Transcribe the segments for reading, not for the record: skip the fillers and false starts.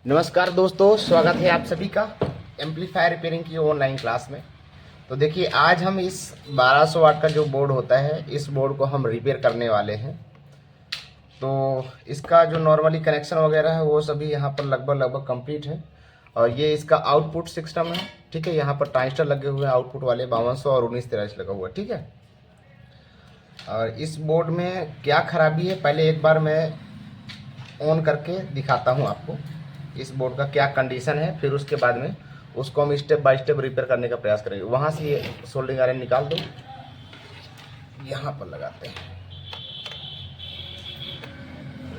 नमस्कार दोस्तों, स्वागत है आप सभी का एम्पलीफायर रिपेयरिंग की ऑनलाइन क्लास में। तो देखिए, आज हम इस 1200 वाट का जो बोर्ड होता है, इस बोर्ड को हम रिपेयर करने वाले हैं। तो इसका जो नॉर्मली कनेक्शन वगैरह है वो सभी यहाँ पर लगभग कंप्लीट है। और ये इसका आउटपुट सिस्टम है, ठीक है। यहाँ पर ट्रांजिस्टर लगे हुए हैं आउटपुट वाले 5200 और 1943 लगा हुआ है, ठीक है। और इस बोर्ड में क्या खराबी है, पहले एक बार मैं ऑन करके दिखाता हूँ आपको इस बोर्ड का क्या कंडीशन है। फिर उसके बाद में उसको हम स्टेप बाय स्टेप रिपेयर करने का प्रयास करेंगे। वहाँ से ये सोल्डरिंग आयरन निकाल दो, यहाँ पर लगाते हैं।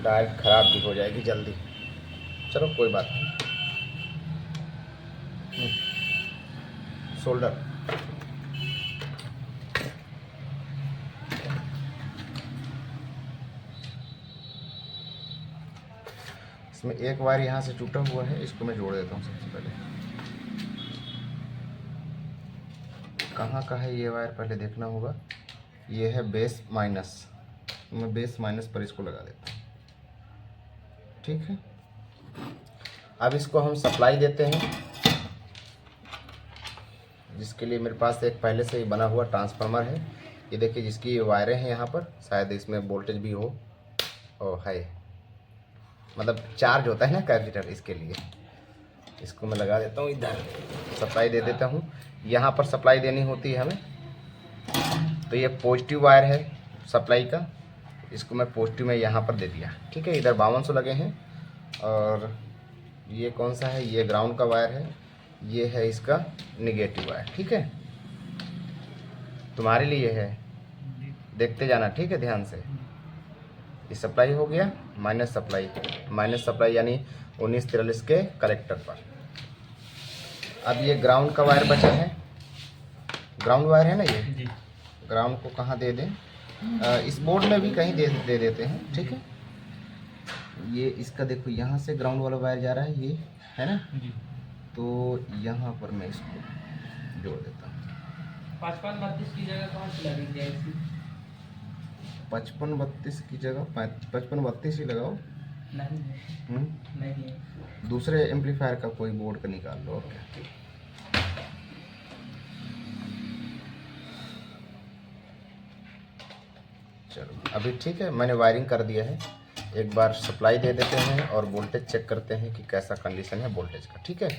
डायरेक्ट खराब भी हो जाएगी जल्दी, चलो कोई बात नहीं। सोल्डर इसमें एक वायर यहाँ से टूटा हुआ है, इसको मैं जोड़ देता हूँ सबसे पहले। कहाँ का है ये वायर पहले देखना होगा। ये है बेस माइनस, मैं बेस माइनस पर इसको लगा देता हूँ, ठीक है। अब इसको हम सप्लाई देते हैं, जिसके लिए मेरे पास एक पहले से ही बना हुआ ट्रांसफार्मर है। ये देखिए, जिसकी वायरें हैं यहाँ पर, शायद इसमें वोल्टेज भी हो और है, मतलब चार्ज होता है ना कैपेसिटर, इसके लिए इसको मैं लगा देता हूँ। इधर सप्लाई दे देता हूँ, यहाँ पर सप्लाई देनी होती है हमें। तो ये पॉजिटिव वायर है सप्लाई का, इसको मैं पॉजिटिव में यहाँ पर दे दिया, ठीक है। इधर 5200 लगे हैं। और ये कौन सा है, ये ग्राउंड का वायर है, ये है इसका निगेटिव वायर, ठीक है। तुम्हारे लिए है, देखते जाना, ठीक है, ध्यान से। ये सप्लाई हो गया, माइनस सप्लाई यानी 1943 के कलेक्टर पर। अब ये ग्राउंड का वायर बचा है, ग्राउंड वायर है ना ये। ग्राउंड को कहाँ दे दें, इस बोर्ड में भी कहीं दे देते हैं, ठीक है। ये इसका देखो, यहाँ से ग्राउंड वाला वायर जा रहा है, ये है ना जी। तो यहाँ पर मैं इसको जोड़ देता हूँ। 55-32 की जगह कौन सी लगेगी ऐसी? 55-32 की जगह 55-32 ही लगाओ। नहीं नहीं, दूसरे एम्पलीफायर का कोई बोर्ड का निकाल लो, और क्या। चलो अभी ठीक है, मैंने वायरिंग कर दिया है। एक बार सप्लाई दे देते हैं और वोल्टेज चेक करते हैं कि कैसा कंडीशन है वोल्टेज का, ठीक है।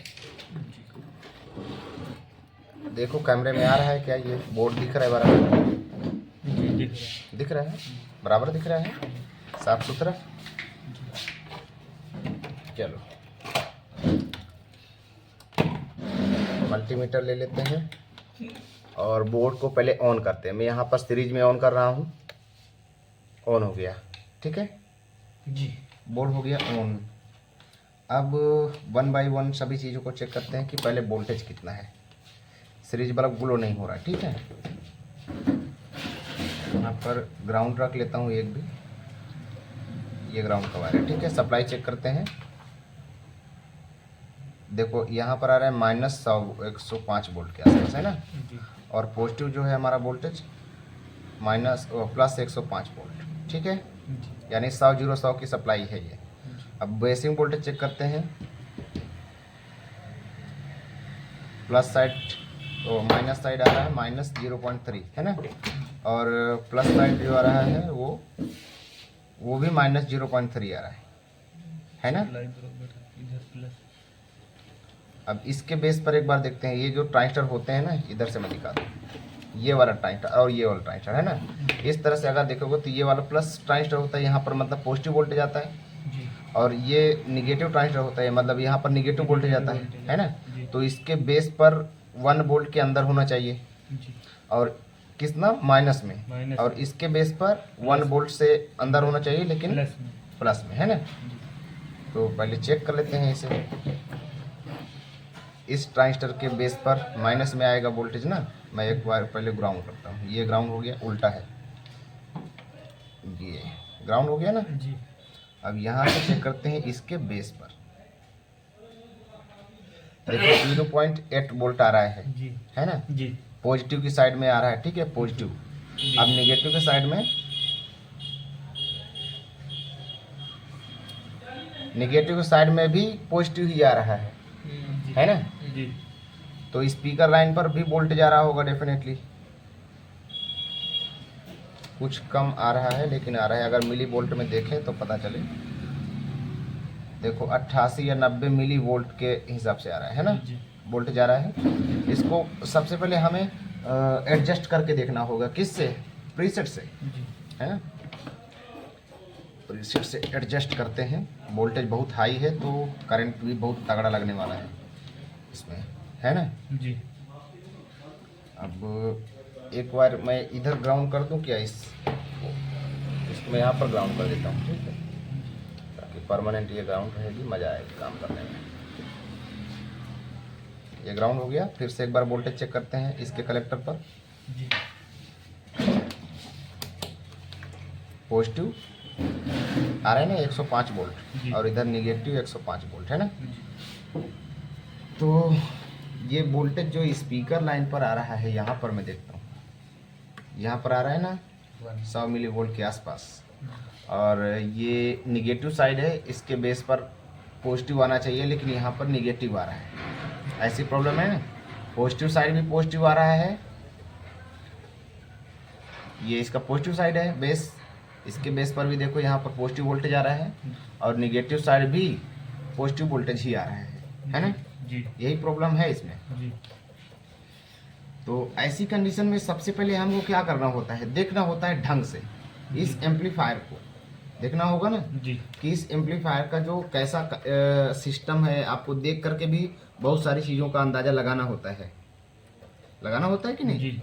देखो कैमरे में आ रहा है क्या, ये बोर्ड दिख रहा है बराबर? दिख रहा है, बराबर दिख रहा है, साफ सुथरा। चलो मल्टीमीटर ले लेते हैं और बोर्ड को पहले ऑन करते हैं। मैं यहाँ पर सीरीज में ऑन कर रहा हूँ, ऑन हो गया, ठीक है जी। बोर्ड हो गया ऑन। अब 1 बाई 1 सभी चीज़ों को चेक करते हैं कि पहले वोल्टेज कितना है। सीरीज बल्ब ग्लो नहीं हो रहा, ठीक है। यहाँ पर ग्राउंड रख लेता हूँ एक भी, ये ग्राउंड का वायर है, ठीक है। सप्लाई चेक करते हैं। देखो यहाँ पर आ रहा है -105 वोल्ट के आसपास, है ना जी। और पॉजिटिव जो है हमारा वोल्टेज +105 वोल्ट, ठीक है। यानी 100 की सप्लाई है ये। अब बेसिंग वोल्टेज चेक करते हैं। प्लस साइड तो माइनस साइड आ रहा है -0.3, है ना। और प्लस साइड जो आ रहा है वो भी -0.3 आ रहा है ना। अब इसके बेस पर एक बार देखते हैं, ये जो ट्रांजिस्टर होते हैं ना, इधर से मैं दिखा दूँ, ये वाला ट्रांजिस्टर और ये वाला ट्रांजिस्टर, है ना। इस तरह से अगर देखोगे तो ये वाला प्लस ट्रांजिस्टर होता है, यहाँ पर मतलब पॉजिटिव वोल्टेज आता है जी। और ये निगेटिव ट्रांजिस्टर होता है, मतलब यहाँ पर निगेटिव वोल्टेज आता है ना। तो इसके बेस पर 1 वोल्ट के अंदर होना चाहिए जी। और कितना माइनस में, और इसके बेस पर 1 वोल्ट से अंदर होना चाहिए, लेकिन प्लस में, है ना। तो पहले चेक कर लेते हैं इसे। इस ट्रांजिस्टर के बेस पर माइनस में आएगा वोल्टेज ना। मैं एक बार पहले ग्राउंड करता हूँ, ये ग्राउंड हो गया, उल्टा है, ये ग्राउंड हो गया ना जी। अब यहाँ से चेक करते हैं इसके बेस पर। देखो 0.8 वोल्ट आ रहा है जी, है ना जी। पॉजिटिव की साइड में आ रहा है, ठीक है, पॉजिटिव। अब नेगेटिव के साइड में निगेटिव साइड में भी पॉजिटिव ही आ रहा है ना। जी। तो स्पीकर लाइन पर भी वोल्टेज आ रहा होगा डेफिनेटली, कुछ कम आ रहा है लेकिन आ रहा है। अगर मिली वोल्ट में देखें तो पता चले, देखो 88 या 90 मिली वोल्ट के हिसाब से आ रहा है ना, वोल्टेज आ रहा है। इसको सबसे पहले हमें एडजस्ट करके देखना होगा, किससे, प्रीसेट से, है ना। प्रीसेट से एडजस्ट करते हैं। वोल्टेज बहुत हाई है तो करंट भी बहुत तगड़ा लगने वाला है इसमें, है ना जी। अब एक बार मैं इधर ग्राउंड कर दूं क्या, इसको मैं यहाँ पर ग्राउंड कर देता हूँ, ठीक है, ताकि परमानेंट ये ग्राउंड रहेगी, मज़ा आएगा काम करने में। ये ग्राउंड हो गया। फिर से एक बार वोल्टेज चेक करते हैं इसके कलेक्टर पर। जी। पॉजिटिव आ रहा है ना 105 वोल्ट, और इधर निगेटिव 105 वोल्ट, है ना। तो ये वोल्टेज जो स्पीकर लाइन पर आ रहा है, यहाँ पर मैं देखता हूँ, यहाँ पर आ रहा है ना 100 मिली वोल्ट के आसपास, और ये निगेटिव साइड है, इसके बेस पर पॉजिटिव आना चाहिए लेकिन यहाँ पर निगेटिव आ रहा है। ऐसी प्रॉब्लम है ना। पॉजिटिव साइड भी पॉजिटिव आ रहा है, ये इसका पॉजिटिव साइड है बेस, इसके बेस पर भी देखो यहाँ पर पॉजिटिव वोल्टेज आ रहा है, और निगेटिव साइड भी पॉजिटिव वोल्टेज ही आ रहा है ना जी। यही प्रॉब्लम है इसमें। जी। तो ऐसी कंडीशन में सबसे पहले हमको क्या करना होता है, देखना होता है ढंग से इस एम्पलीफायर को, देखना होगा ना जी। कि इस एम्पलीफायर का जो कैसा सिस्टम है, आपको देख करके भी बहुत सारी चीज़ों का अंदाज़ा लगाना होता है कि नहीं। जी।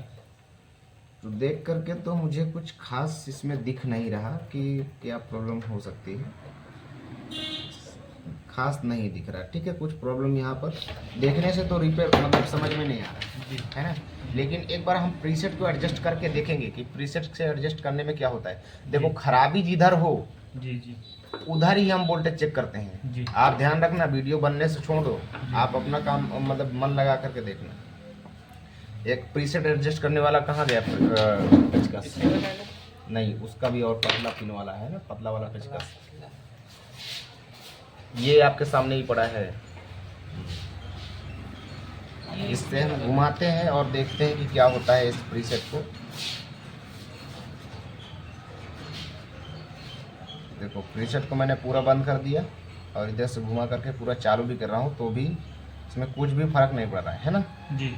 तो देख करके तो मुझे कुछ खास इसमें दिख नहीं रहा कि क्या प्रॉब्लम हो सकती है, खास नहीं दिख रहा, ठीक है। कुछ प्रॉब्लम यहाँ पर देखने से तो रिपेयर मतलब समझ में नहीं आ रहा है ना। लेकिन एक बार हम प्रीसेट को एडजस्ट करके देखेंगे कि प्रीसेट से एडजस्ट करने में क्या होता है। देखो खराबी जिधर हो जी उधर ही हम वोल्टेज चेक करते हैं। जी। आप ध्यान रखना, वीडियो बनने से छोड़ो, आप अपना काम मतलब मन लगा करके देखना। एक प्रीसेट एडजस्ट करने वाला कहाँ गया पेचकस? नहीं, उसका भी और पतला पिन वाला है ना, पतला वाला पेचकस, ये आपके सामने ही पड़ा है। इससे हम घुमाते हैं और देखते हैं कि क्या होता है इस प्रीसेट को। देखो प्रीसेट को मैंने पूरा बंद कर दिया और इधर से घुमा करके पूरा चालू भी कर रहा हूँ, तो भी इसमें कुछ भी फर्क नहीं पड़ रहा है ना जी।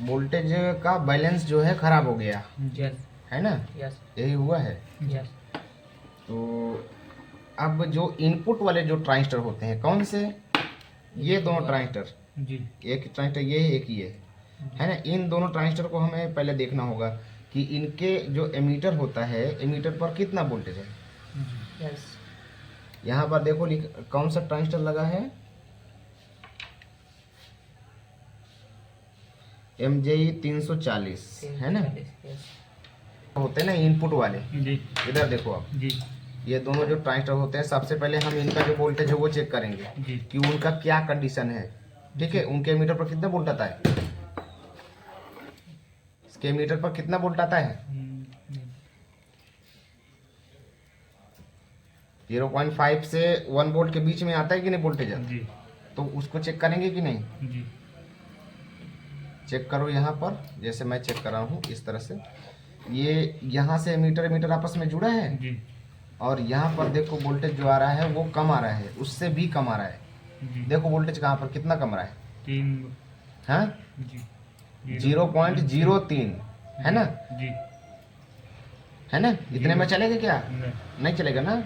वोल्टेज का बैलेंस जो है खराब हो गया है ना, यही हुआ है। तो अब जो इनपुट वाले जो ट्रांजिस्टर होते हैं, कौन से, ये दोनों ट्रांजिस्टर, जी। एक ट्रांजिस्टर ये है, एक ये है ना। इन दोनों ट्रांजिस्टर को हमें पहले देखना होगा कि इनके जो एमीटर होता है, एमीटर पर कितना वोल्टेज है। यहाँ पर देखो कौन सा ट्रांजिस्टर लगा है, MJ 340 है ना, होते हैं ना इनपुट वाले। जी। इधर देखो आप, जी। ये दोनों जो ट्रांजिस्टर होते हैं, सबसे पहले हम इनका जो वोल्टेज है वो चेक करेंगे जी। कि उनका क्या कंडीशन है, ठीक है। उनके मीटर पर कितना वोल्ट आता है, इसके मीटर पर कितना वोल्ट आता है, 0.5 से 1 वोल्ट के बीच में आता है कि नहीं वोल्टेज, जी। तो उसको चेक करेंगे कि नहीं। जी। चेक करो यहाँ पर, जैसे मैं चेक कर रहा हूँ इस तरह से, ये यहाँ से मीटर आपस में जुड़ा है, जी। और यहाँ पर देखो वोल्टेज जो आ रहा है वो कम आ रहा है, उससे भी कम आ रहा है। जी। देखो वोल्टेज कहाँ पर कितना कम आ रहा है, 3 हाँ जी। 0.03 है ना, जी। है ना। इतने में चलेगा क्या, नहीं। नहीं चलेगा ना।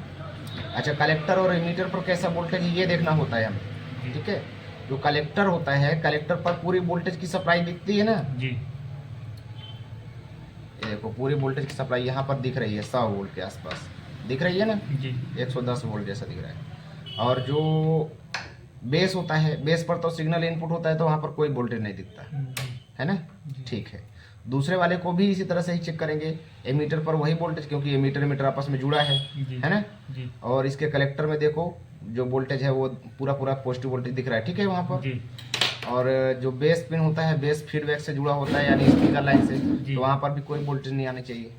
अच्छा, कलेक्टर और एमीटर पर कैसा वोल्टेज ये देखना होता है हमें, ठीक है। जो कलेक्टर होता है, कलेक्टर पर पूरी वोल्टेज की सप्लाई दिखती है ना, जी। ये देखो पूरी वोल्टेज की सप्लाई यहाँ पर दिख रही है, 100 वोल्ट के आसपास दिख रही है ना, जी। 110 वोल्ट जैसा दिख रहा है। और जो बेस होता है, बेस पर तो सिग्नल इनपुट होता है, तो वहाँ पर कोई वोल्टेज नहीं दिखता है ना, ठीक है। दूसरे वाले को भी इसी तरह से ही चेक करेंगे, एमीटर पर वही वोल्टेज, क्योंकि एमीटर आपस में जुड़ा है ना। जी। और इसके कलेक्टर में देखो जो वोल्टेज है वो पूरा पॉजिटिव वोल्टेज दिख रहा है, ठीक है वहाँ पर। जी। और जो बेस पिन होता है, बेस फीडबैक से जुड़ा होता है, यानी स्पीकर लाइन से, तो वहाँ पर भी कोई वोल्टेज नहीं आनी चाहिए।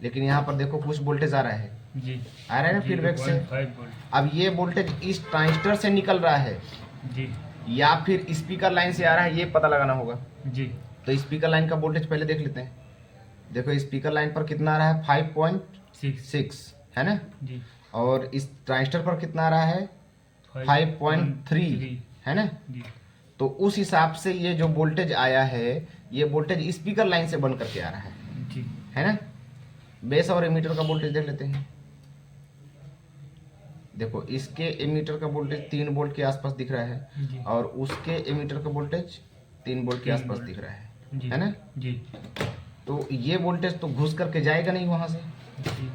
लेकिन यहाँ पर देखो कुछ वोल्टेज आ रहा है, जी आ रहा है ना फीडबैक से। 0.5 वोल्ट। अब ये वोल्टेज इस ट्रांजिस्टर से निकल रहा है जी या फिर स्पीकर लाइन से आ रहा है, ये पता लगाना होगा। जी तो स्पीकर लाइन का वोल्टेज पहले देख लेते हैं। देखो स्पीकर लाइन पर कितना आ रहा है 5.6 है ना, जी और इस ट्रांजिस्टर पर कितना आ रहा है 5.3 है ना। जी तो उस हिसाब से ये जो वोल्टेज आया है ये वोल्टेज स्पीकर लाइन से बन करके आ रहा जी है ना। बेस और एमीटर का वोल्टेज देख लेते हैं। देखो इसके एमीटर का वोल्टेज 3 वोल्ट के आसपास दिख रहा है जी और उसके एमीटर का वोल्टेज 3 वोल्ट के 3 आसपास वोल्ट। दिख रहा जी है ना। जी तो ये वोल्टेज तो घुस करके जाएगा नहीं वहां से, जी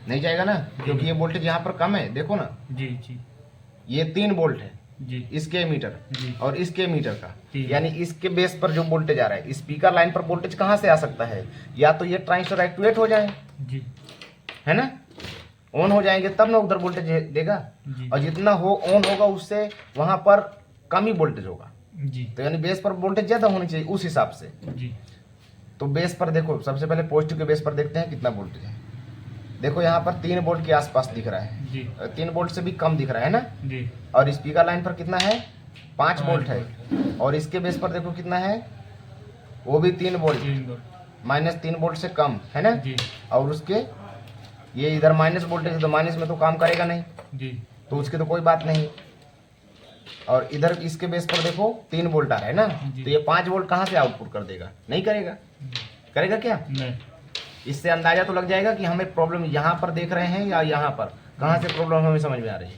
नहीं जाएगा ना, क्योंकि ये वोल्टेज यहाँ पर कम है। देखो ना जी जी ये 3 वोल्ट है जी इसके एमीटर जी और इसके मीटर का, ठीक। यानी इसके बेस पर जो वोल्टेज आ रहा है स्पीकर लाइन पर वोल्टेज कहाँ से आ सकता है, या तो ये ट्रांजिस्टर एक्टिवेट हो जाए जी है ना, ऑन हो जाएंगे तब ना उधर वोल्टेज देगा, जी और जितना हो ऑन होगा उससे वहां पर कम ही वोल्टेज होगा। जी तो यानी बेस पर वोल्टेज ज्यादा होनी चाहिए उस हिसाब से। जी तो बेस पर देखो सबसे पहले पॉजिटिव के बेस पर देखते हैं कितना वोल्टेज है। देखो यहाँ पर 3 वोल्ट के आसपास दिख रहा है, जी 3 वोल्ट से भी कम दिख रहा है ना। जी और स्पीकर लाइन पर कितना है 5 5 वोल्ट है, और इसके बेस पर देखो कितना है वो भी 3 वोल्ट, 3 वोल्ट -3 वोल्ट से कम है ना। जी और उसके ये इधर माइनस वोल्टेज है तो माइनस में तो काम करेगा नहीं, जी तो उसकी तो कोई बात नहीं। और इधर इसके बेस पर देखो 3 वोल्ट आ रहा है ना, जी। तो ये 5 वोल्ट कहाँ से आउटपुट कर देगा, नहीं करेगा। करेगा क्या, नहीं इससे अंदाजा तो लग जाएगा कि हमें प्रॉब्लम यहाँ पर देख रहे हैं या यहाँ पर, कहाँ से प्रॉब्लम हमें समझ में आ रही है।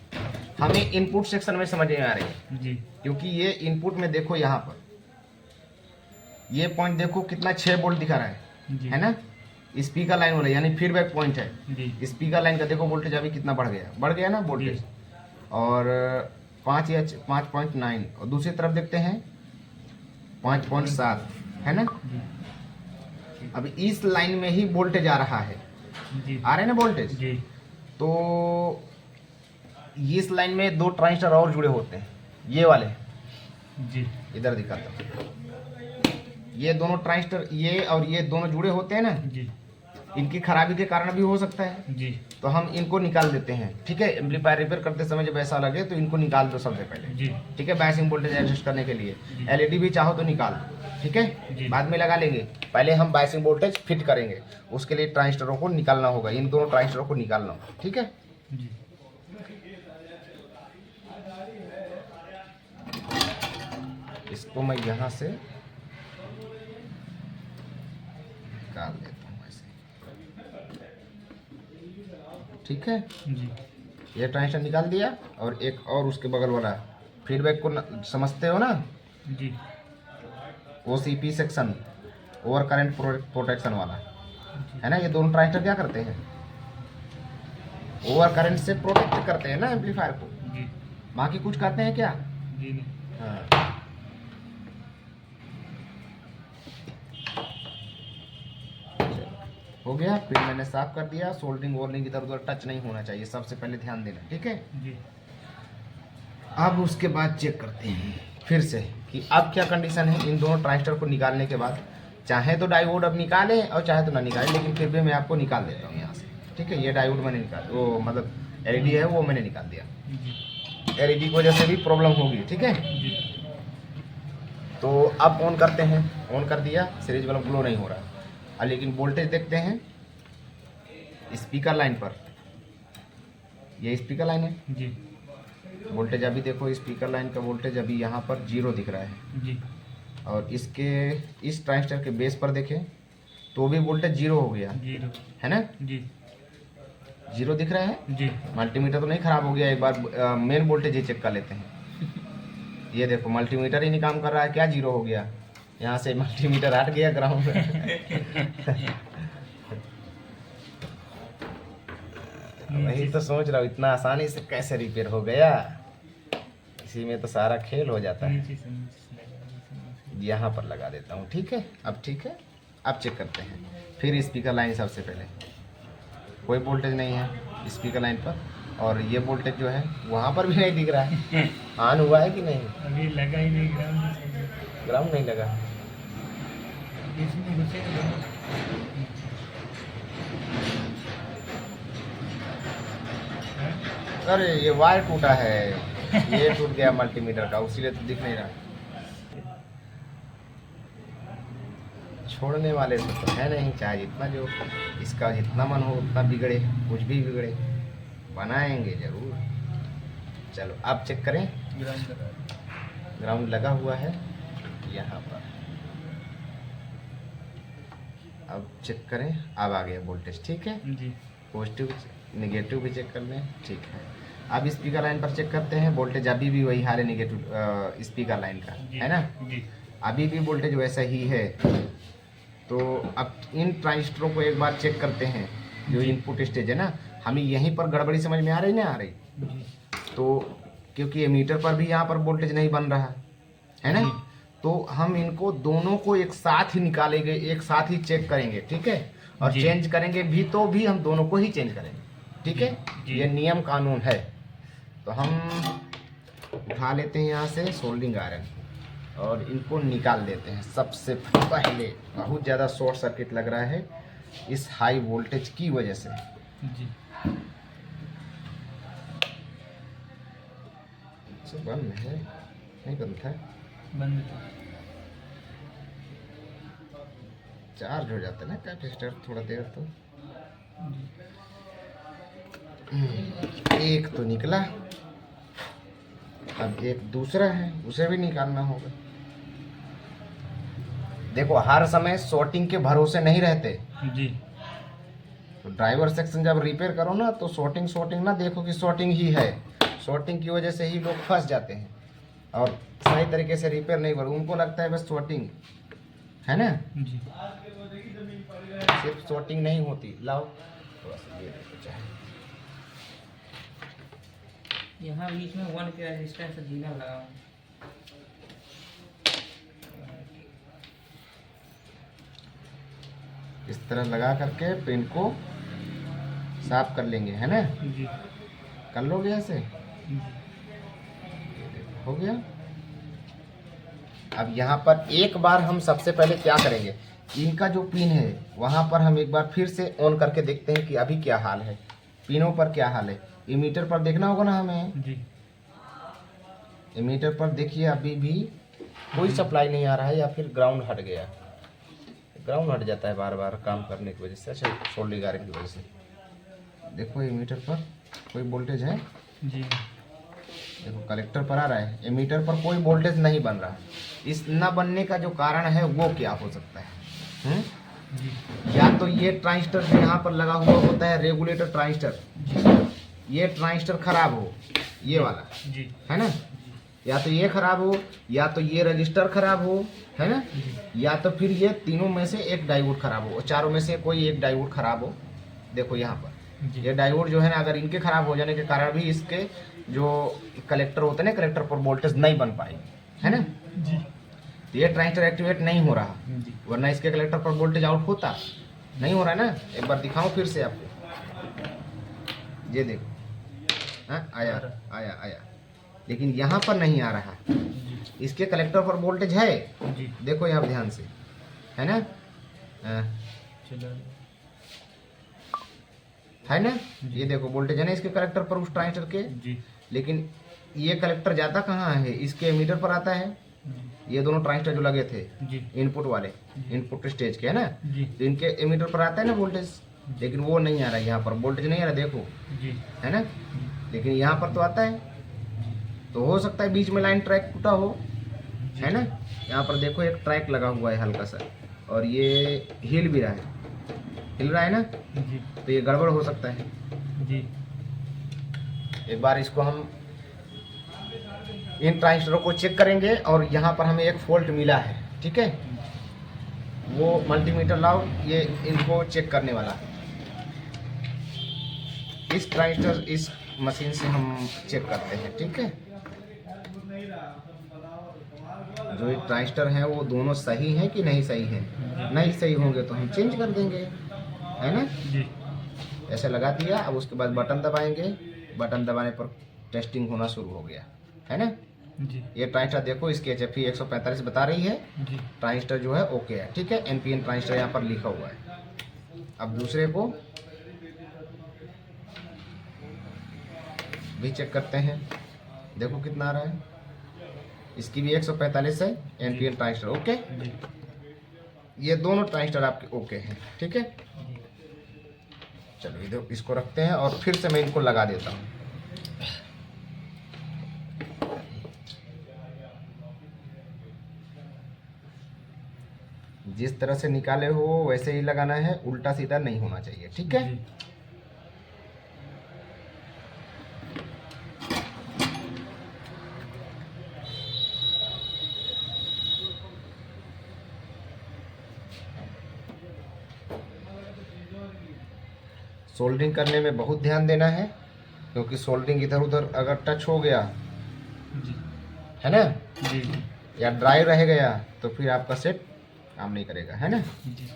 हमें इनपुट सेक्शन में समझ में आ रही है, जी क्योंकि ये इनपुट में देखो यहाँ पर ये पॉइंट देखो कितना 6 वोल्ट दिखा रहा जी है ना, स्पीकर लाइन वाला यानी फीडबैक पॉइंट है। जी स्पीकर लाइन का देखो वोल्टेज अभी कितना बढ़ गया ना वोल्टेज, जी। और 5.9, और दूसरी तरफ देखते हैं 5.7 है ना। जी अब इस लाइन में ही वोल्टेज आ रहा है, जी आ रहे हैं ना वोल्टेज। जी तो इस लाइन में 2 ट्रांजिस्टर और जुड़े होते हैं, ये वाले, जी इधर दिखाता हूँ। ये दोनों ट्रांजिस्टर ये और ये दोनों जुड़े होते हैं ना, जी इनकी खराबी के कारण भी हो सकता है, जी तो हम इनको निकाल देते हैं। ठीक है, एम्पलीफायर रिपेयर करते समय जब ऐसा लगे तो इनको निकाल दो सबसे पहले। जी ठीक है, बायसिंग वोल्टेज एडजस्ट करने के लिए जी। एलईडी भी चाहो तो निकाल दो। ठीक है, जी। बाद में लगा लेंगे, पहले हम बायसिंग वोल्टेज फिट करेंगे, उसके लिए ट्रांजिस्टरों को निकालना होगा, इन दोनों ट्रांजिस्टरों को निकालना होगा। ठीक है, जी इसको मैं यहाँ से निकाल देता हूँ ऐसे। ठीक है, जी ये ट्रांजिस्टर निकाल दिया, और एक और उसके बगल वाला फीडबैक को समझते हो ना, जी OCP section, over current protection वाला है ना। ये दोनों ट्रांजिस्टर क्या करते हैं, ओवर करंट से प्रोटेक्ट करते हैं ना एम्पलीफायर को, जी बाकी कुछ करते हैं क्या। जी नहीं हाँ, हो गया। फिर मैंने साफ कर दिया, सोल्डरिंग वोल्डिंग इधर उधर टच नहीं होना चाहिए, सबसे पहले ध्यान देना। ठीक है, जी अब उसके बाद चेक करते हैं फिर से कि अब क्या कंडीशन है इन दोनों ट्रांजिस्टर को निकालने के बाद। चाहे तो डायोड अब निकालें और चाहे तो ना निकालें, लेकिन फिर भी मैं आपको निकाल देता हूँ यहाँ से। ठीक है, ये डायोड मैंने निकाल, वो मतलब एलईडी है वो मैंने निकाल दिया। जी एलईडी की वजह से भी प्रॉब्लम होगी। ठीक है, जी तो अब ऑन करते हैं, ऑन कर दिया, सीरीज वाला ग्लो नहीं हो रहा। लेकिन वोल्टेज देखते हैं स्पीकर लाइन पर, ये स्पीकर लाइन है, जी वोल्टेज अभी देखो स्पीकर लाइन का वोल्टेज अभी यहाँ पर 0 दिख रहा है, जी और इसके इस ट्रांजिस्टर के बेस पर देखें तो भी वोल्टेज 0 हो गया 0 है ना, जी 0 दिख रहा है। जी मल्टीमीटर तो नहीं खराब हो गया, एक बार मेन वोल्टेज ही चेक कर लेते हैं। ये देखो मल्टीमीटर ही नहीं काम कर रहा है, क्या 0 हो गया, यहाँ से मल्टीमीटर हट गया ग्राउंड वही तो सोच रहा हूँ इतना आसानी से कैसे रिपेयर हो गया, इसी में तो सारा खेल हो जाता है। नीचे से लगा यहाँ पर लगा देता हूँ। ठीक है, अब ठीक है, अब चेक करते हैं। फिर स्पीकर लाइन सबसे पहले कोई वोल्टेज नहीं है स्पीकर लाइन पर, और ये वोल्टेज जो है वहाँ पर भी नहीं दिख रहा है। ऑन हुआ है कि नहीं, अभी लगा ही नहीं ग्राउंड ग्राउंड नहीं लगा। इसमें घुसे अरे ये वायर टूटा है, ये टूट गया मल्टीमीटर का, उसीलिए तो दिख नहीं रहा। छोड़ने वाले से तो है नहीं, चाहे जितना जो इसका जितना मन हो उतना बिगड़े, कुछ भी बिगड़े, बनाएंगे जरूर। चलो आप चेक करें, ग्राउंड लगा है। ग्राउंड लगा हुआ है यहाँ पर। अब चेक करें, अब आ गया वोल्टेज, ठीक है। जी पॉजिटिव नेगेटिव भी चेक कर लें, ठीक है। अब स्पीकर लाइन पर चेक करते हैं, वोल्टेज अभी भी वही हाल है नेगेटिव स्पीकर लाइन का, जी है ना। जी अभी भी वोल्टेज वैसा ही है। तो अब इन ट्रांजिस्टरों को एक बार चेक करते हैं, जो जी। इनपुट स्टेज है ना, हमें यहीं पर गड़बड़ी समझ में आ रही ना आ रही। जी तो क्योंकि एमीटर पर भी यहाँ पर वोल्टेज नहीं बन रहा है ना, जी। तो हम इनको दोनों को एक साथ ही निकालेंगे, एक साथ ही चेक करेंगे, ठीक है। और जी। चेंज करेंगे भी तो भी हम दोनों को ही चेंज करेंगे, ठीक है। जी। ये नियम कानून है। तो हम उठा लेते हैं यहाँ से सोल्डिंग आयरन और इनको निकाल देते हैं। सबसे पहले बहुत ज़्यादा शॉर्ट सर्किट लग रहा है इस हाई वोल्टेज की वजह से। जी बंद है, नहीं बंद था, बंद था। चार्ज हो जाता है ना कैपेसिटर थोड़ा देर तो। एक तो निकला, अब एक दूसरा है, उसे भी निकालना होगा। देखो हर समय शॉर्टिंग के भरोसे नहीं रहते। जी तो ड्राइवर सेक्शन जब रिपेयर करो ना, तो शॉर्टिंग ना देखो कि शॉर्टिंग ही है। शॉर्टिंग की वजह से ही लोग फंस जाते हैं और सही तरीके से रिपेयर नहीं करो, उनको लगता है बस शॉर्टिंग है ना। जी सिर्फ शॉर्टिंग नहीं होती। लाओ थोड़ा सा ये देखो चाहे। यहाँ बीच में 1 के रेजिस्टेंस जीना लगा हुआ है। इस तरह लगा करके पिन को साफ कर लेंगे, है ना। जी कर लोगे ऐसे, जी। ये देखो हो गया। अब यहाँ पर एक बार हम सबसे पहले क्या करेंगे, इनका जो पिन है वहाँ पर हम एक बार फिर से ऑन करके देखते हैं कि अभी क्या हाल है, पिनों पर क्या हाल है। इमीटर पर देखना होगा ना हमें। जी इमीटर पर देखिए अभी भी कोई सप्लाई नहीं आ रहा है, या फिर ग्राउंड हट गया। ग्राउंड हट जाता है बार बार काम करने की वजह से, अच्छा सोल्डिंग आयरन की वजह से। देखो इमीटर पर कोई वोल्टेज है, जी देखो कलेक्टर पर आ रहा है, एमीटर पर कोई वोल्टेज नहीं बन रहा। इस न बनने का जो कारण है वो क्या हो सकता है? जी या तो ये ट्रांजिस्टर जो यहाँ पर लगा हुआ होता है रेगुलेटर ट्रांजिस्टर, जी ये ट्रांजिस्टर खराब हो, ये वाला, जी है ना। या तो ये खराब हो, या तो ये रजिस्टर खराब हो, है ना, या तो फिर ये तीनों में से एक डायोड खराब हो, चारों में से कोई एक डायोड खराब हो। देखो यहाँ पर जी ये डायोड जो है ना, अगर इनके खराब हो जाने के कारण भी इसके जो कलेक्टर होते हैं ना, कलेक्टर पर वोल्टेज नहीं बन पाएगी, है ना। जी तो ये ट्रांजिस्टर एक्टिवेट नहीं हो रहा, जी वरना इसके कलेक्टर पर वोल्टेज आउट होता, नहीं हो रहा है ना। एक बार दिखाऊं फिर से आपको, ये देखो, हाँ आया आया आया, लेकिन यहाँ पर नहीं आ रहा। जी इसके कलेक्टर पर वोल्टेज है, जी। देखो यहाँ ध्यान से, है ना। हाँ, चलो है ना, ये देखो वोल्टेज है ना इसके कलेक्टर पर उस ट्रांजिस्टर के। जी लेकिन ये कलेक्टर जाता कहाँ है, इसके एमीटर पर आता है। ये दोनों ट्रांजिस्टर जो लगे थे जी इनपुट वाले, इनपुट स्टेज के, है ना, जी तो इनके एमीटर पर आता है ना वोल्टेज, लेकिन वो नहीं आ रहा है, यहाँ पर वोल्टेज नहीं आ रहा, देखो, जी है ना। लेकिन यहाँ पर तो आता है, तो हो सकता है बीच में लाइन ट्रैक टूटा हो, है ना। यहाँ पर देखो एक ट्रैक लगा हुआ है हल्का सा, और ये हिल भी रहा है, हिल रहा है ना, जी तो ये गड़बड़ हो सकता है। जी एक बार इसको हम इन ट्रांजिस्टरों को चेक करेंगे, और यहाँ पर हमें एक फॉल्ट मिला है, ठीक है। वो मल्टीमीटर लाओ, ये इनको चेक करने वाला है। इस ट्रांजिस्टर इस मशीन से हम चेक करते हैं, ठीक है। जो ये ट्रांजिस्टर हैं वो दोनों सही हैं कि नहीं सही हैं। नहीं सही होंगे तो हम चेंज कर देंगे, है ना। जी ऐसे लगा दिया, अब उसके बाद बटन दबाएंगे, बटन दबाने पर टेस्टिंग होना शुरू हो गया, है ना। जी ये ट्रांजिस्टर देखो, इसकी HFE 145 बता रही है, जी ट्रांजिस्टर जो है ओके है, ठीक है। NPN ट्रांजिस्टर यहाँ पर लिखा हुआ है। अब दूसरे को भी चेक करते हैं, देखो कितना आ रहा है। इसकी भी 145 है एनपीएन ट्रांजिस्टर। ओके, जी ये दोनों ट्रांजिस्टर आपके ओके हैं, ठीक है। जी। चलो इधर इसको रखते हैं और फिर से मैं इनको लगा देता हूँ। जिस तरह से निकाले हो वैसे ही लगाना है, उल्टा सीधा नहीं होना चाहिए, ठीक है। जी। सोल्डरिंग करने में बहुत ध्यान देना है, क्योंकि सोल्डरिंग इधर उधर अगर टच हो गया जी है ना, जी या ड्राई रह गया तो फिर आपका सेट काम नहीं करेगा, है ना। जी।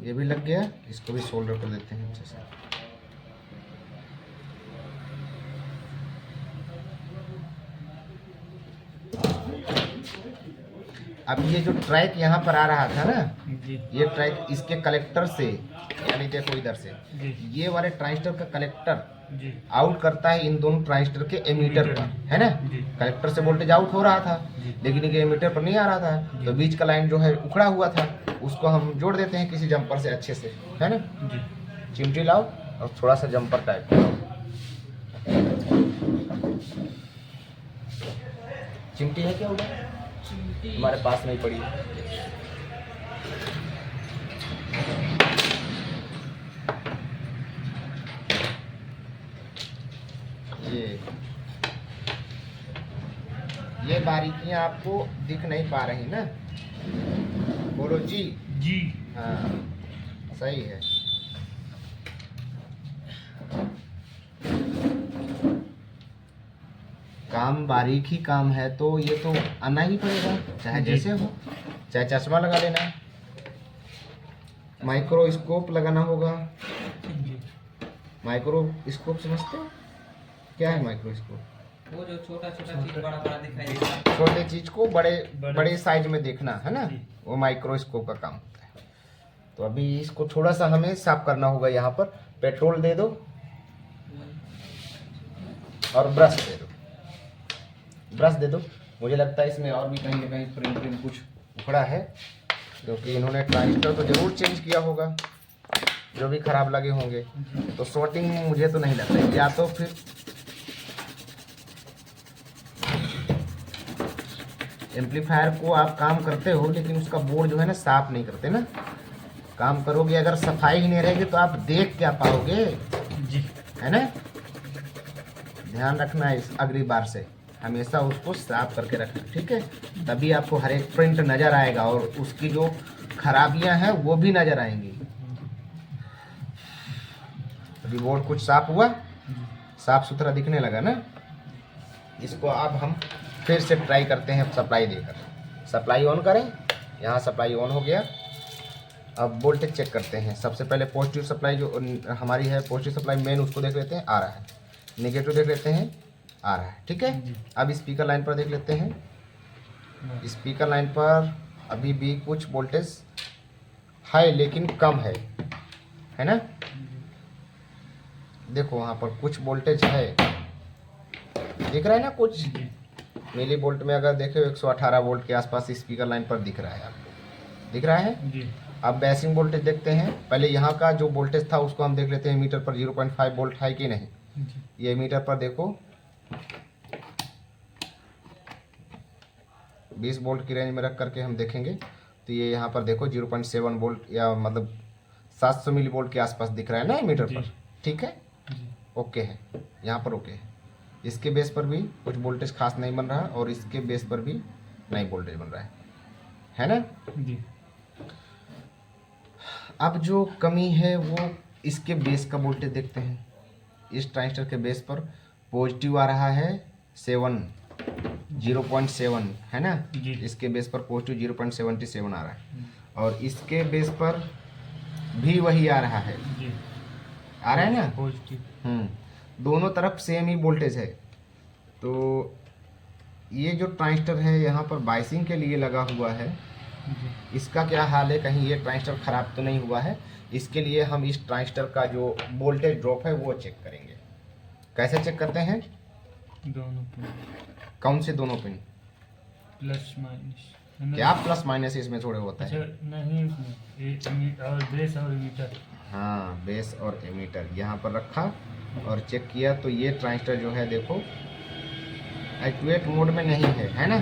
ये भी लग गया, इसको भी सोल्डर कर देते हैं अच्छे से। अब ये जो ट्रैक यहाँ पर आ रहा था ना, जी ये ट्रैक इसके कलेक्टर से, यानी देखो इधर से, जी ये वाले ट्रांजिस्टर का कलेक्टर जी आउट करता है इन दोनों ट्रांजिस्टर के एमीटर पर, है ना। जी। कलेक्टर से वोल्टेज आउट हो रहा था, जी। लेकिन ये एमीटर पर नहीं आ रहा था, तो बीच का लाइन जो है उखड़ा हुआ था, उसको हम जोड़ देते हैं किसी जंपर से अच्छे से, है ना। जी। चिमटी लाओ और थोड़ा सा जंपर टाइप चिमटी है क्या उधर? हमारे पास नहीं पड़ी है। ये बारीकियां आपको दिख नहीं पा रही ना, बोलो जी। जी। हाँ सही है। काम बारीक ही काम है तो ये तो आना ही पड़ेगा, चाहे जी। जैसे हो, चाहे चश्मा लगा लेना, माइक्रोस्कोप लगाना होगा। जी। माइक्रोस्कोप समझते हो क्या है? माइक्रोस्कोप वो जो छोटा छोटा चीज बड़ा बड़ा दिखाई देता है। छोटे चीज को बड़े बड़े बड़े साइज में देखना, है ना, जी। वो माइक्रोस्कोप का काम होता है। तो अभी इसको थोड़ा सा हमें साफ करना होगा। यहाँ पर पेट्रोल दे दो और ब्रश दे दो, ब्रश दे दो। मुझे लगता है इसमें और भी कहीं ना कहीं प्रिंट कुछ उखड़ा है, क्योंकि इन्होंने ट्रांजिस्टर तो जरूर चेंज किया होगा, जो भी खराब लगे होंगे। तो शॉर्टिंग मुझे तो नहीं लगता है, या तो फिर एम्पलीफायर को आप काम करते हो लेकिन उसका बोर्ड जो है ना साफ नहीं करते ना। काम करोगे अगर सफाई ही नहीं रहेगी तो आप देख क्या पाओगे, जी। है ना। ध्यान रखना है इस अगली बार से, हमेशा उसको साफ करके रखना, ठीक है। तभी आपको हर एक प्रिंट नज़र आएगा और उसकी जो खराबियां हैं वो भी नज़र आएंगी। अभी बोर्ड कुछ साफ हुआ, साफ सुथरा दिखने लगा ना। इसको अब हम फिर से ट्राई करते हैं सप्लाई देकर। सप्लाई ऑन करें, यहाँ सप्लाई ऑन हो गया। अब वोल्टेज चेक करते हैं। सबसे पहले पॉजिटिव सप्लाई जो हमारी है, पॉजिटिव सप्लाई मेन, उसको देख लेते हैं, आ रहा है। नेगेटिव देख लेते हैं, आ रहा है, ठीक है। अब स्पीकर लाइन पर देख लेते हैं। स्पीकर लाइन पर अभी भी कुछ वोल्टेज है लेकिन कम है ना। देखो वहाँ पर कुछ वोल्टेज है, दिख रहा है ना कुछ मिली वोल्ट में। अगर देखे 118 वोल्ट के आसपास स्पीकर लाइन पर दिख रहा है, आपको दिख रहा है जी। अब बेसिंग वोल्टेज देखते हैं। पहले यहाँ का जो वोल्टेज था उसको हम देख लेते हैं मीटर पर 0.5 वोल्ट है कि नहीं। जी। ये मीटर पर देखो 20 वोल्ट की रेंज में रख करके हम देखेंगे तो ये यहाँ पर देखो 0.7 वोल्ट या मतलब 700 मिली वोल्ट के आसपास दिख रहा है ना मीटर पर, ठीक है। ओके है, यहाँ पर ओके है। इसके बेस पर भी कुछ वोल्टेज खास नहीं बन रहा और इसके बेस पर भी नहीं वोल्टेज बन रहा है ना। जी। अब जो कमी है वो इसके बेस का वोल्टेज देखते हैं। इस ट्रांजिस्टर के बेस पर पॉजिटिव आ रहा है 0.7 है ना। जी। इसके बेस पर पॉजिटिव 0.77 आ रहा है और इसके बेस पर भी वही आ रहा है, जी। आ रहा है ना। पॉजिटिव। दोनों तरफ सेम ही वोल्टेज है। तो ये जो ट्रांजिस्टर है यहाँ पर बाइसिंग के लिए लगा हुआ है, जी इसका क्या हाल है, कहीं ये ट्रांजिस्टर ख़राब तो नहीं हुआ है। इसके लिए हम इस ट्रांजिस्टर का जो वोल्टेज ड्रॉप है वो चेक करेंगे। कैसे चेक करते हैं? दोनों पिन कौन से दोनों पिन? प्लस माइनस है ना? क्या प्लस माइनस इसमें थोड़े होता अच्छा है? नहीं, इसमें और बेस और मीटर। हाँ, बेस और एमीटर यहाँ पर रखा और चेक किया तो ये ट्रांजिस्टर जो है देखो एक्टिवेट मोड में नहीं है ना?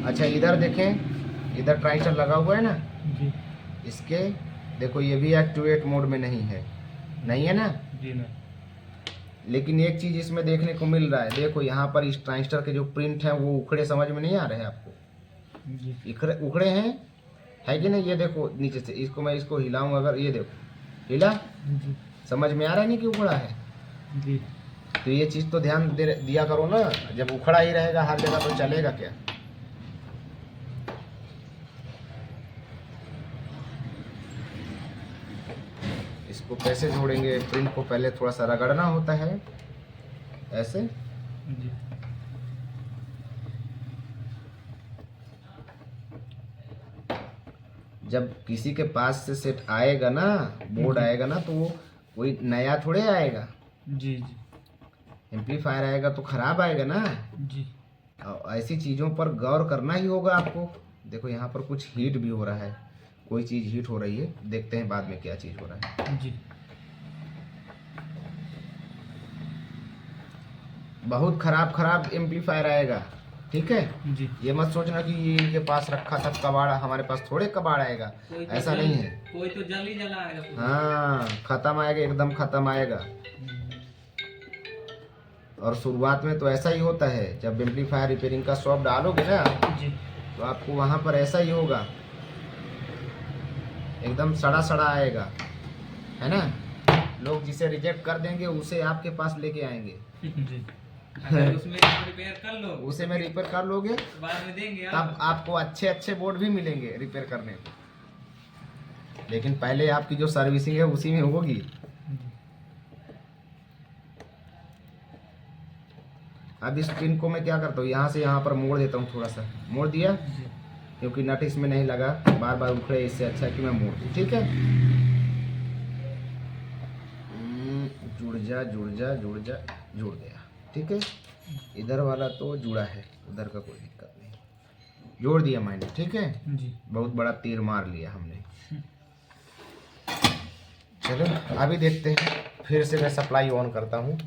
अच्छा इधर देखें, इधर ट्रांजिस्टर लगा हुआ है ना, जी इसके देखो ये भी एक्टिवेट मोड में नहीं है ना? जी ना। लेकिन एक चीज़ इसमें देखने को मिल रहा है, देखो यहाँ पर इस ट्रांजिस्टर के जो प्रिंट है वो उखड़े समझ में नहीं आ रहे हैं आपको? जी उखड़े हैं, है कि नहीं? ये देखो नीचे से इसको मैं इसको हिलाऊं अगर, ये देखो हिला, जी समझ में आ रहा है नहीं कि उखड़ा है? जी तो ये चीज़ तो ध्यान दिया करो ना, जब उखड़ा ही रहेगा हर जगह तो चलेगा क्या? इसको कैसे जोड़ेंगे? प्रिंट को पहले थोड़ा सा रगड़ना होता है ऐसे, जी जब किसी के पास से सेट आएगा ना, बोर्ड आएगा ना, तो वो कोई नया थोड़े आएगा, जी जी एम्पलीफायर आएगा तो खराब आएगा ना। जी और ऐसी चीज़ों पर गौर करना ही होगा आपको। देखो यहाँ पर कुछ हीट भी हो रहा है, कोई चीज़ हीट हो रही है, देखते हैं बाद में क्या चीज़ हो रहा है। जी बहुत खराब एम्पलीफायर आएगा, ठीक है? जी ये मत सोचना कि ये इनके पास रखा था कबाड़, हमारे पास थोड़े कबाड़ आएगा, कोई तो ऐसा नहीं है। कोई तो जल ही जला आएगा पूरा। हाँ, ख़त्म आएगा, एकदम ख़त्म आएगा। और शुरुआत में तो ऐसा ही होता है, जब एम्पलीफायर रिपेयरिंग का शॉप डालोगे ना जी तो आपको वहाँ पर ऐसा ही होगा, एकदम सड़ा आएगा, है ना? लोग जिसे रिजेक्ट कर देंगे उसे आपके पास लेके आएंगे। जी अगर उसमें रिपेयर कर लो, उसे में रिपेयर कर लोगे बाद में देंगे तब आप। आपको अच्छे बोर्ड भी मिलेंगे रिपेयर करने को, लेकिन पहले आपकी जो सर्विसिंग है उसी में होगी। अब इस पिन को मैं क्या करता हूँ, यहाँ से यहाँ पर मोड़ देता हूँ, थोड़ा सा मोड़ दिया जी क्योंकि नट इसमें नहीं लगा, बार बार उखड़े, इससे अच्छा है कि मैं मोड़ दूँ, ठीक है? जुड़ गया, ठीक है? इधर वाला तो जुड़ा है, उधर का कोई दिक्कत नहीं, जोड़ दिया मैंने, ठीक है? जी बहुत बड़ा तीर मार लिया हमने। चलो अभी देखते हैं, फिर से मैं सप्लाई ऑन करता हूँ।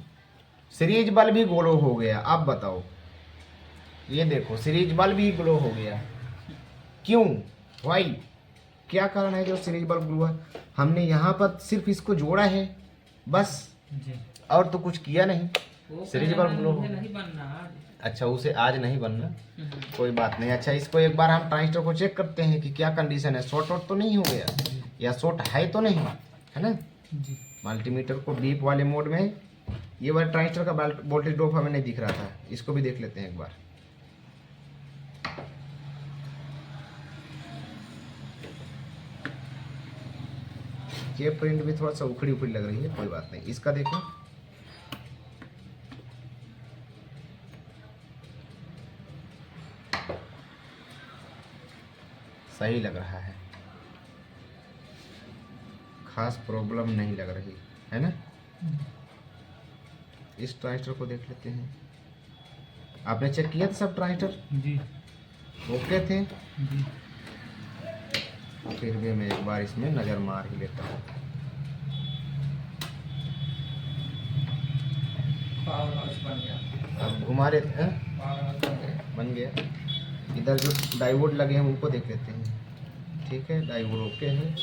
सीरीज बल्ब भी ग्लो हो गया। अब बताओ, ये देखो सीरीज बल्ब भी ग्लो हो गया, क्यों? वाई, क्या कारण है जो सीरीज बल्ब ग्लो है? हमने यहाँ पर सिर्फ इसको जोड़ा है बस, जी और तो कुछ किया नहीं। वो सीरीज कहना बल्ब ग्लो मुझे हो। नहीं बनना आज। अच्छा, उसे आज नहीं बनना, कोई बात नहीं। अच्छा, इसको एक बार हम ट्रांजिस्टर को चेक करते हैं कि क्या कंडीशन है, शॉर्ट आउट तो नहीं हो गया, या शॉर्ट है तो नहीं, है ना? जी मल्टीमीटर को डीप वाले मोड में, ये वाला ट्रांजिस्टर का वोल्टेज ड्रॉप हमें नहीं दिख रहा था, इसको भी देख लेते हैं एक बार। ये प्रिंट भी थोड़ा सा उखड़ी लग रही है, कोई बात नहीं, इसका देखो। सही लग रहा है, खास प्रॉब्लम नहीं लग रही है ना? इस ट्रांजिस्टर को देख लेते हैं। आपने चेक किया था सब ट्रांजिस्टर जी ओके थे? जी फिर भी मैं एक बार इसमें नज़र मार ही लेता हूँ। पावर हाउस बन गया, अब घुमा लेते हैं, पावर हाउस बन गया। बन गया। इधर जो डायोड लगे हैं उनको देख लेते हैं, ठीक है? डायोड ओके है,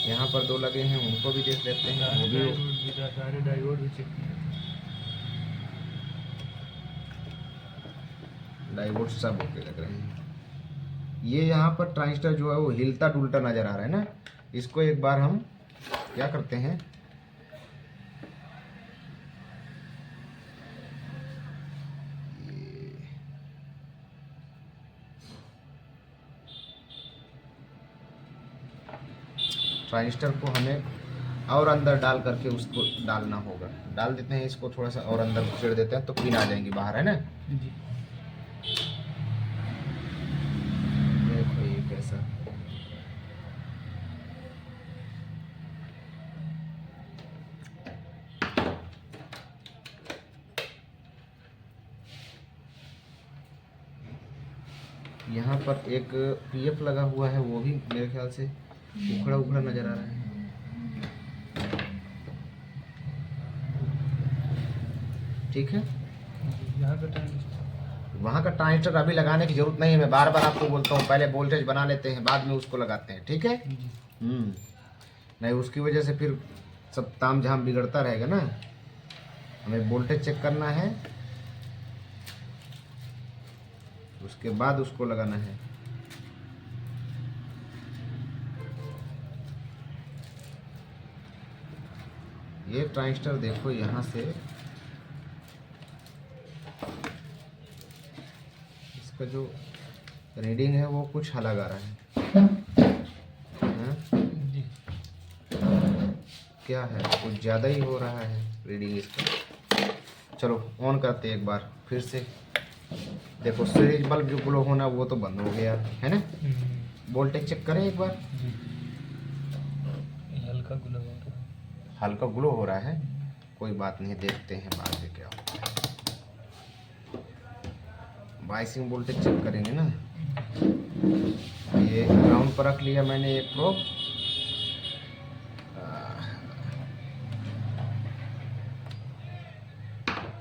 यहाँ पर दो लगे हैं उनको भी देख लेते हैं, वो भी सारे डायोड भी चेक किए। डायोड सब ओके लग रहे हैं। ये यहाँ पर ट्रांजिस्टर जो है वो हिलता डुलता नज़र आ रहा है ना, इसको एक बार हम क्या करते हैं, ट्रांजिस्टर को हमें और अंदर डाल करके उसको डालना होगा। डाल देते हैं इसको, थोड़ा सा और अंदर घुसेड़ देते हैं तो पिन आ जाएंगी बाहर, है ना? जी देखो ये कैसा यहाँ पर एक पीएफ लगा हुआ है, वो भी मेरे ख्याल से उखड़ा उखड़ा नज़र आ रहा है। ठीक है, जी, यहाँ का ट्रांजिस्टर। वहाँ का ट्रांजिस्टर अभी लगाने की जरूरत नहीं है। मैं बार बार आपको बोलता हूँ, पहले वोल्टेज बना लेते हैं, बाद में उसको लगाते हैं। ठीक है, जी नहीं उसकी वजह से फिर सब ताम झाम बिगड़ता रहेगा ना। हमें वोल्टेज चेक करना है, उसके बाद उसको लगाना है। ये ट्रांजिस्टर देखो, यहाँ से इसका जो रीडिंग है वो कुछ अलग आ रहा है। हाँ? जी क्या है, कुछ ज़्यादा ही हो रहा है रीडिंग इसका। चलो ऑन करते हैं एक बार फिर से। देखो सीरीज बल्ब जो ग्लो होना वो तो बंद हो गया है ना। वोल्टेज चेक करें एक बार। जी, ये हल्का गुलाब हो रहा है। हल्का ग्लो हो रहा है, कोई बात नहीं, देखते हैं बाद में क्या होता है। बाइसिंग वोल्टेज चेक करेंगे ना। ये ग्राउंड पर रख लिया मैंने एक प्रोब।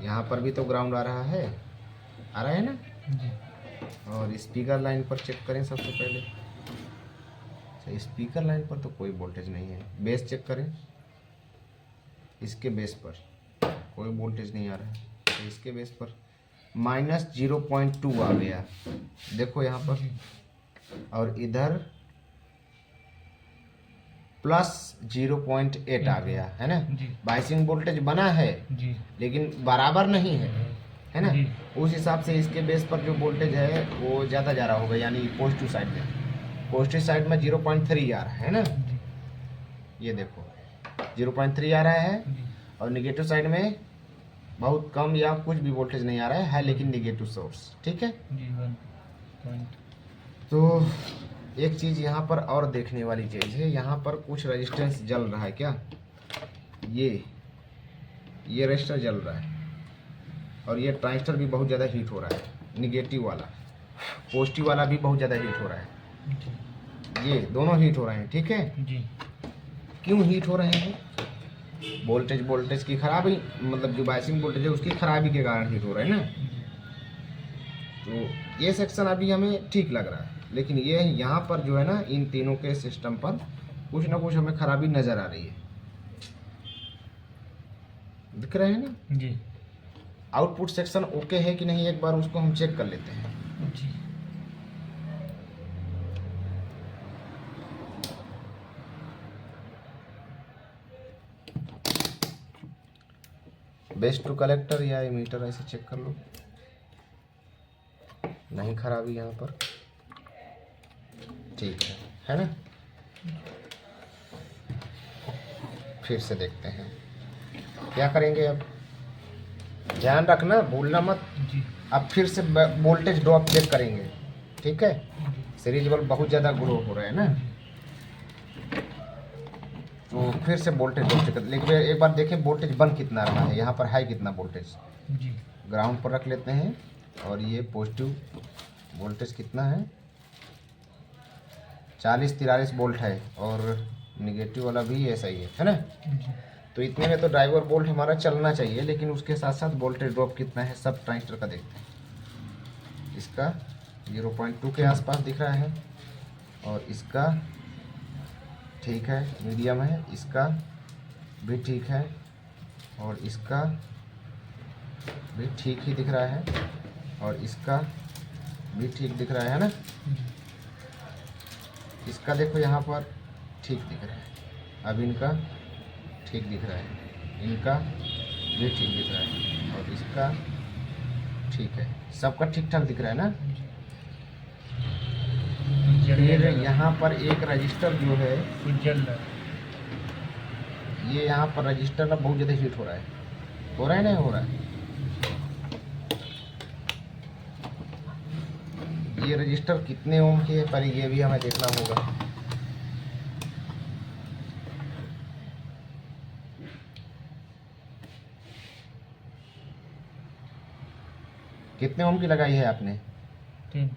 यहाँ पर भी तो ग्राउंड आ रहा है ना। जी और स्पीकर लाइन पर चेक करें सबसे पहले। अच्छा, स्पीकर लाइन पर तो कोई वोल्टेज नहीं है। बेस चेक करें, इसके बेस पर कोई वोल्टेज नहीं आ रहा है। तो इसके बेस पर -0.2 आ गया, देखो यहाँ पर। और इधर +0.8 आ गया है ना। जी बाइसिंग वोल्टेज बना है जी लेकिन बराबर नहीं है ना। जी। उस हिसाब से इसके बेस पर जो वोल्टेज है वो ज़्यादा जा रहा होगा, यानी पॉजिटिव साइड में। पॉजिटिव साइड में 0.3 आ रहा है ना। जी ये देखो 0.3 आ रहा है। जी और निगेटिव साइड में बहुत कम या कुछ भी वोल्टेज नहीं आ रहा है लेकिन निगेटिव सोर्स। ठीक है, जी 1 पॉइंट। तो एक चीज़ यहाँ पर और देखने वाली चीज़ है, यहाँ पर कुछ रेजिस्टेंस जल रहा है क्या। ये रेजिस्टर जल रहा है और ये ट्रांजिस्टर भी बहुत ज़्यादा हीट हो रहा है। निगेटिव वाला, पॉजिटिव वाला भी बहुत ज़्यादा हीट हो रहा है। जी ये दोनों हीट हो रहे हैं। ठीक है, जी क्यों हीट हो रहे हैं? वोल्टेज की खराबी, मतलब जो बाइसिंग वोल्टेज है उसकी खराबी के कारण हीट हो रहा है ना। तो ये सेक्शन अभी हमें ठीक लग रहा है, लेकिन ये यहाँ पर जो है ना, इन तीनों के सिस्टम पर कुछ ना कुछ हमें खराबी नज़र आ रही है। दिख रहे हैं ना। जी आउटपुट सेक्शन ओके है कि नहीं, एक बार उसको हम चेक कर लेते हैं। जी बेस टू कलेक्टर या एमीटर ऐसे चेक कर लो, नहीं खराबी यहाँ पर, ठीक है ना। फिर से देखते हैं क्या करेंगे। अब ध्यान रखना, भूलना मत। जी अब फिर से वोल्टेज ड्रॉप चेक करेंगे। ठीक है, सीरीज बल्ब बहुत ज़्यादा ग्लो हो रहा है ना, तो फिर से वोल्टेज ड्रॉप चेक। लेकिन एक बार देखें वोल्टेज बन कितना रहा है, यहाँ पर है कितना वोल्टेज। जी ग्राउंड पर रख लेते हैं और ये पॉजिटिव वोल्टेज कितना है, 40-43 वोल्ट है। और निगेटिव वाला भी ऐसा ही है ना। जी तो इतने में तो ड्राइवर वोल्ट हमारा चलना चाहिए, लेकिन उसके साथ साथ वोल्टेज ड्रॉप कितना है सब ट्रांजिस्टर का देखते हैं। इसका 0.2 के आसपास दिख रहा है और इसका ठीक है, मीडियम है, इसका भी ठीक है और इसका भी ठीक ही दिख रहा है और इसका भी ठीक दिख रहा है ना। इसका देखो यहाँ पर ठीक दिख रहा है, अब इनका ठीक दिख रहा है, इनका भी ठीक दिख रहा है और इसका ठीक है, सबका ठीक ठाक दिख रहा है ना। फिर यहाँ पर एक रजिस्टर जो है, जल रहा है। ये यहाँ पर रजिस्टर ना बहुत ज़्यादा हीट हो रहा है नहीं हो रहा है। ये रजिस्टर कितने ओम की है, पर ये भी हमें देखना होगा। कितने ओम की लगाई है आपने? 10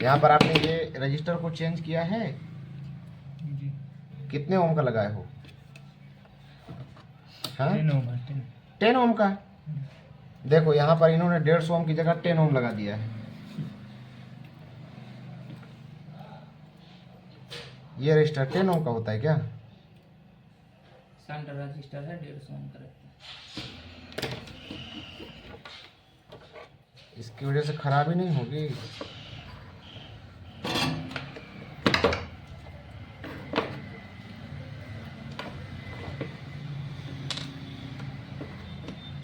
यहाँ पर आपने ये रजिस्टर को चेंज किया है, जी। कितने ओम का लगाए हो? हाँ 10 ओम है, 10। 10 ओम का। देखो यहाँ पर इन्होंने 150 ओम की जगह 10 ओम लगा दिया है। ये रजिस्टर 10 ओम का होता है क्या? शंट रजिस्टर है 150 ओम का रहता है। इसकी वजह से खराबी नहीं होगी?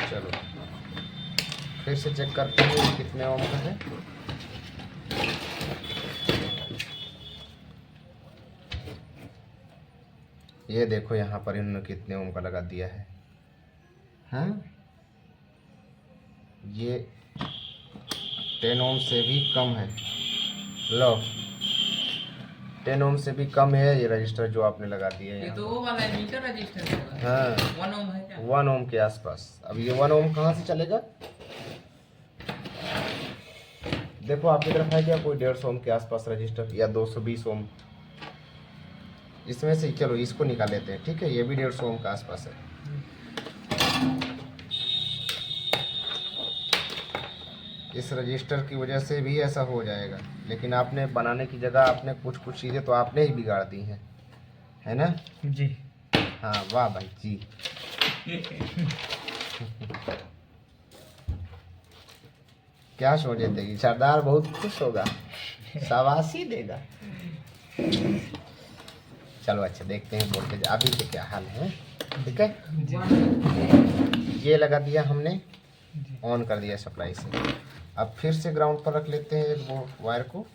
चलो फिर से चेक करते हैं ये कितने ओम का है। ये देखो यहाँ पर इन्होंने कितने ओम का लगा दिया है। हाँ ये 10 ओम से भी कम है। लो 10 ओम से भी कम है ये रजिस्टर जो आपने लगा दिया है ये यहाँ। तो वो वाला है, मीटर रजिस्टर होगा। हाँ 1 ओम है क्या? 1 ओम के आसपास। अब ये 1 ओम कहाँ से चलेगा? देखो आपकी तरफ है क्या कोई 150 ओम के आसपास रजिस्टर या 220 ओम? इसमें से चलो इसको निकाल लेते हैं, ठीक है? ये भी 150 ओम के आसपास है। इस रजिस्टर की वजह से भी ऐसा हो जाएगा, लेकिन आपने बनाने की जगह आपने कुछ कुछ चीज़ें तो आपने ही बिगाड़ दी हैं, है ना? जी। हाँ वाह भाई जी। क्या सोचे देगी सरदार, बहुत खुश होगा, शाबाशी देगा। चलो अच्छा देखते हैं वोल्टेज अभी के क्या हाल है, ठीक है? ये लगा दिया हमने, जी। ऑन कर दिया सप्लाई से। अब फिर से ग्राउंड पर रख लेते हैं एक वो वायर को,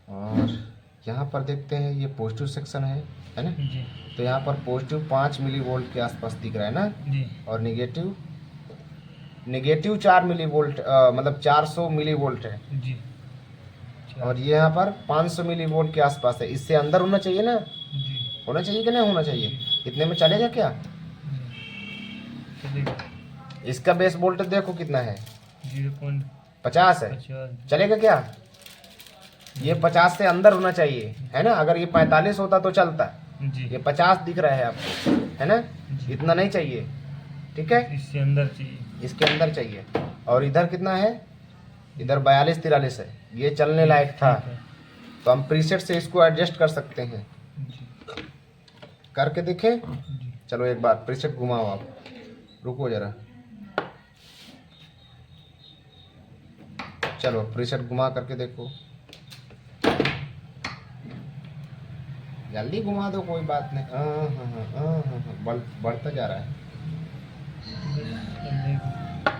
और यहाँ पर देखते हैं ये पॉजिटिव सेक्शन है ना? जी। तो यहाँ पर पॉजिटिव 5 मिली वोल्ट के आसपास दिख रहा है ना, जी। और नेगेटिव 4 मिली वोल्ट, मतलब 400 मिली वोल्ट है, जी। और ये यहाँ पर 500 मिली वोल्ट के आसपास है। इससे अंदर होना चाहिए ना? जी। होना चाहिए कि नहीं होना चाहिए? इतने में चलेगा क्या? चलेगा। इसका बेस वोल्टेज देखो कितना है, 0.50 50 है। चलेगा क्या? ये 50 से अंदर होना चाहिए, है ना? अगर ये 45 होता तो चलता। जी। ये 50 दिख रहा है आपको, है ना? जी। इतना नहीं चाहिए, ठीक है? इससे अंदर चाहिए। इसके अंदर चाहिए। और इधर कितना है? इधर 42-43 है। ये चलने लायक था, ठीक है। तो हम प्रीसेट से इसको एडजस्ट कर सकते हैं। जी। करके देखें? जी। चलो एक बार प्रीसेट घुमाओ आप, रुको जरा। चलो प्रीसेट घुमा करके देखो, जल्दी घुमा दो, कोई बात नहीं। बढ़ता जा रहा है,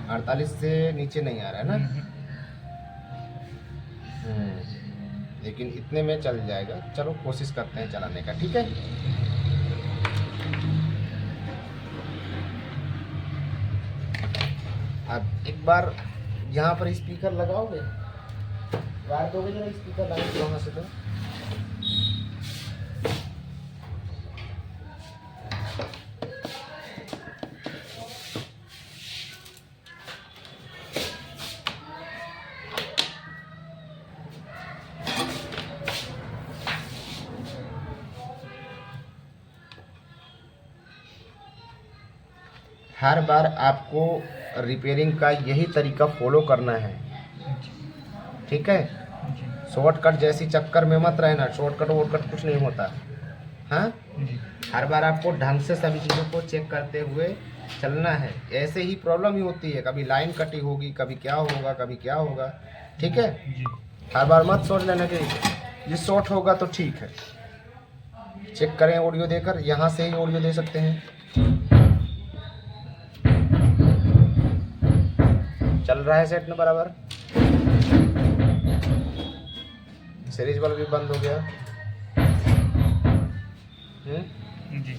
48 से नीचे नहीं आ रहा है ना? लेकिन इतने में चल जाएगा। चलो कोशिश करते हैं चलाने का, ठीक है? अब एक बार यहाँ पर स्पीकर लगाओगे, वायर दोगे जरा, स्पीकर लगाओगे वहाँ से। तो हर बार आपको रिपेयरिंग का यही तरीका फॉलो करना है, ठीक है? जी। शॉर्टकट जैसी चक्कर में मत रहना, शॉर्टकट वॉर्टकट कुछ नहीं होता। हाँ जी। हर बार आपको ढंग से सभी चीज़ों को चेक करते हुए चलना है। ऐसे ही प्रॉब्लम ही होती है, कभी लाइन कटी होगी, कभी क्या होगा, कभी क्या होगा, ठीक है? जी। हर बार मत सोच लेना कि ये शॉर्ट होगा तो ठीक है। चेक करें ऑडियो देकर, यहाँ से ही ऑडियो दे सकते हैं। चल रहा है सेट में बराबर, सीरीज वाला भी बंद हो गया। जी।